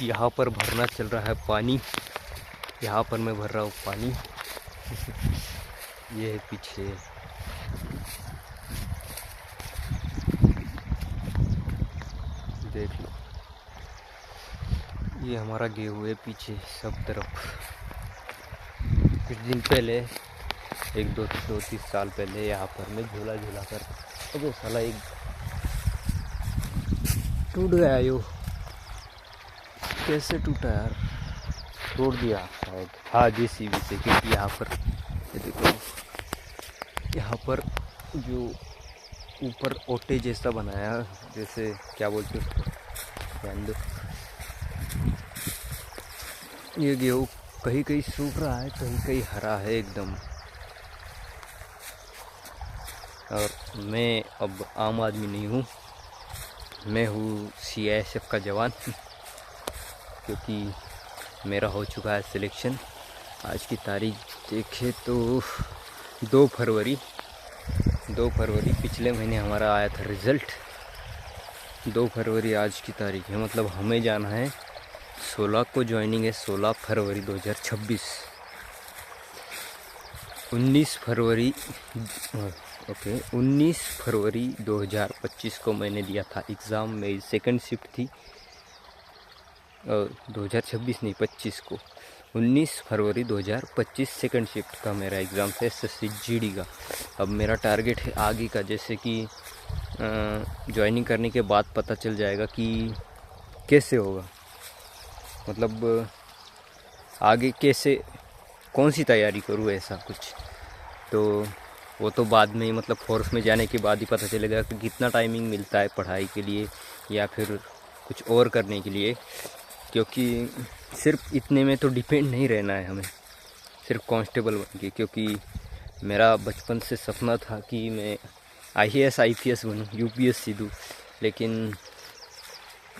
यहाँ पर भरना चल रहा है पानी। यहाँ पर मैं भर रहा हूँ पानी। ये है पीछे, देख लो, ये हमारा गेहूँ है पीछे सब तरफ। कुछ दिन पहले, एक दो 30 साल पहले यहाँ पर मैं झूला झूला कर, अबे साला एक टूट गया। यो कैसे टूटा यार? तोड़ दिया शायद, हाँ JCB से। क्योंकि यहाँ पर ये देखो, यहाँ पर जो ऊपर ओटे जैसा बनाया, जैसे क्या बोलते हैं उसको, ध्यान दो। ये गेहूँ कहीं कहीं सूख रहा है, कहीं कहीं हरा है एकदम। और मैं अब आम आदमी नहीं हूँ, मैं हूँ CISF का जवान। क्योंकि मेरा हो चुका है सिलेक्शन। आज की तारीख देखे तो 2 फरवरी पिछले महीने हमारा आया था रिज़ल्ट। 2 फरवरी आज की तारीख है, मतलब हमें जाना है 16 को, ज्वाइनिंग है 16 फरवरी 2026। 19 फरवरी 2025 को मैंने दिया था एग्ज़ाम। मेरी सेकंड शिफ्ट थी, 2026 नहीं 25 को, 19 फरवरी 2025 सेकंड शिफ्ट का मेरा एग्ज़ाम था SSC GD का। अब मेरा टारगेट है आगे का, जैसे कि ज्वाइनिंग करने के बाद पता चल जाएगा कि कैसे होगा, मतलब आगे कैसे, कौन सी तैयारी करूँ, ऐसा कुछ। तो वो तो बाद में ही, मतलब फोर्स में जाने के बाद ही पता चलेगा कि कितना टाइमिंग मिलता है पढ़ाई के लिए या फिर कुछ और करने के लिए। क्योंकि सिर्फ इतने में तो डिपेंड नहीं रहना है हमें, सिर्फ कांस्टेबल बन के। क्योंकि मेरा बचपन से सपना था कि मैं IAS IPS बनूं, UPSC दूं। लेकिन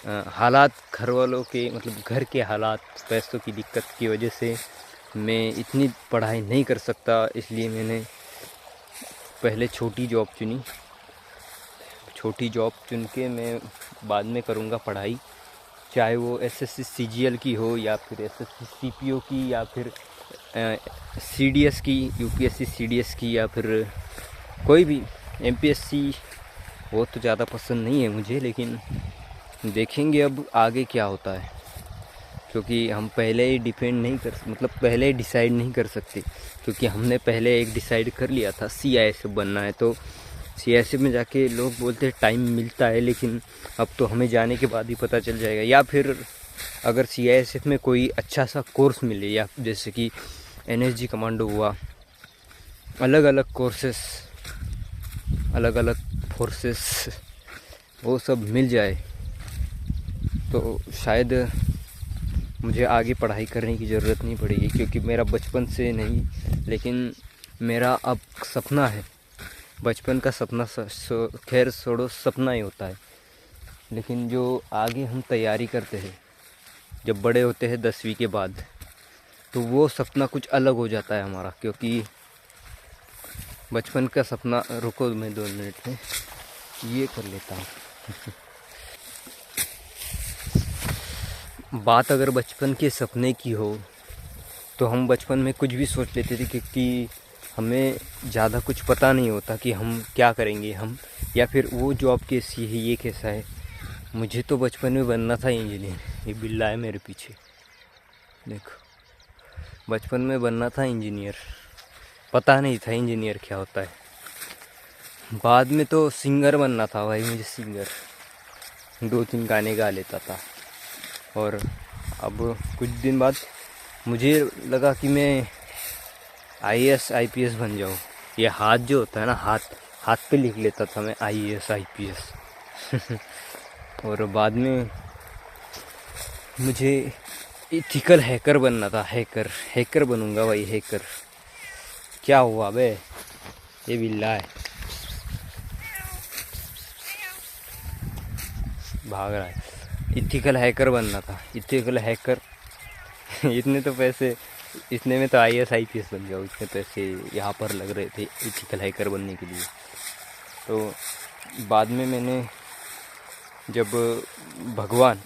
हालात, घर वालों के, मतलब घर के हालात, पैसों की दिक्कत की वजह से मैं इतनी पढ़ाई नहीं कर सकता। इसलिए मैंने पहले छोटी जॉब चुनी। छोटी जॉब चुन के मैं बाद में करूँगा पढ़ाई, चाहे वो SSC CGL की हो या फिर SSC CPO की या फिर CDS की, UPSC CDS की, या फिर कोई भी MPSC। वो तो ज़्यादा पसंद नहीं है मुझे, लेकिन देखेंगे अब आगे क्या होता है। क्योंकि हम पहले ही डिपेंड नहीं कर, मतलब पहले ही डिसाइड नहीं कर सकते। क्योंकि हमने पहले एक डिसाइड कर लिया था CISF बनना है, तो CISF में जाके लोग बोलते हैं टाइम मिलता है, लेकिन अब तो हमें जाने के बाद ही पता चल जाएगा। या फिर अगर CISF में कोई अच्छा सा कोर्स मिले, या जैसे कि NSG कमांडो हुआ, अलग अलग कोर्सेस, अलग अलग फोर्सेस, वो सब मिल जाए तो शायद मुझे आगे पढ़ाई करने की ज़रूरत नहीं पड़ेगी। क्योंकि मेरा बचपन से नहीं, लेकिन मेरा अब सपना है। बचपन का सपना खैर छोड़ो, सपना ही होता है। लेकिन जो आगे हम तैयारी करते हैं, जब बड़े होते हैं 10वीं के बाद, तो वो सपना कुछ अलग हो जाता है हमारा। क्योंकि बचपन का सपना, रुको मैं 2 मिनट में ये कर लेता हूँ। बात अगर बचपन के सपने की हो, तो हम बचपन में कुछ भी सोच लेते थे। क्योंकि हमें ज़्यादा कुछ पता नहीं होता कि हम क्या करेंगे, हम, या फिर वो जॉब कैसी है, ये कैसा है। मुझे तो बचपन में बनना था इंजीनियर। ये बिल्ला है मेरे पीछे, देखो। बचपन में बनना था इंजीनियर, पता नहीं था इंजीनियर क्या होता है। बाद में तो सिंगर बनना था भाई मुझे, सिंगर 2-3 गाने गा लेता था। और अब कुछ दिन बाद मुझे लगा कि मैं IAS IPS बन जाऊँ। ये हाथ जो होता है ना, हाथ पे लिख लेता था मैं IAS IPS। और बाद में मुझे इथिकल हैकर बनना था। हैकर बनूंगा भाई, हैकर। क्या हुआ बे? ये बिल्ला है, भाग रहा है। इथिकल हैकर बनना था, इथिकल हैकर। इतने तो पैसे, इतने में तो IAS IPS बन जाओ। इतने पैसे यहाँ पर लग रहे थे इथिकल हैकर बनने के लिए। तो बाद में मैंने, जब भगवान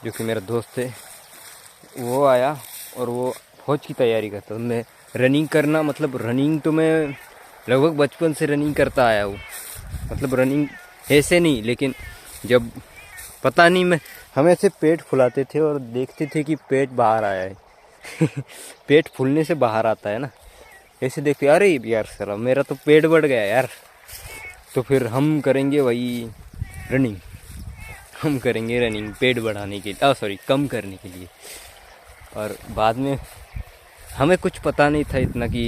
जो कि मेरा दोस्त है, वो आया और वो फौज की तैयारी करता। मैं रनिंग करना, मतलब रनिंग तो मैं लगभग बचपन से रनिंग करता आया हूँ, मतलब रनिंग ऐसे नहीं, लेकिन जब पता नहीं मैं, हम ऐसे पेट फुलाते थे और देखते थे कि पेट बाहर आया है पेट फूलने से बाहर आता है ना, ऐसे देखते अरे यार साला मेरा तो पेट बढ़ गया यार। तो फिर हम करेंगे वही रनिंग, हम करेंगे रनिंग पेट बढ़ाने के लिए, सॉरी कम करने के लिए। और बाद में हमें कुछ पता नहीं था इतना कि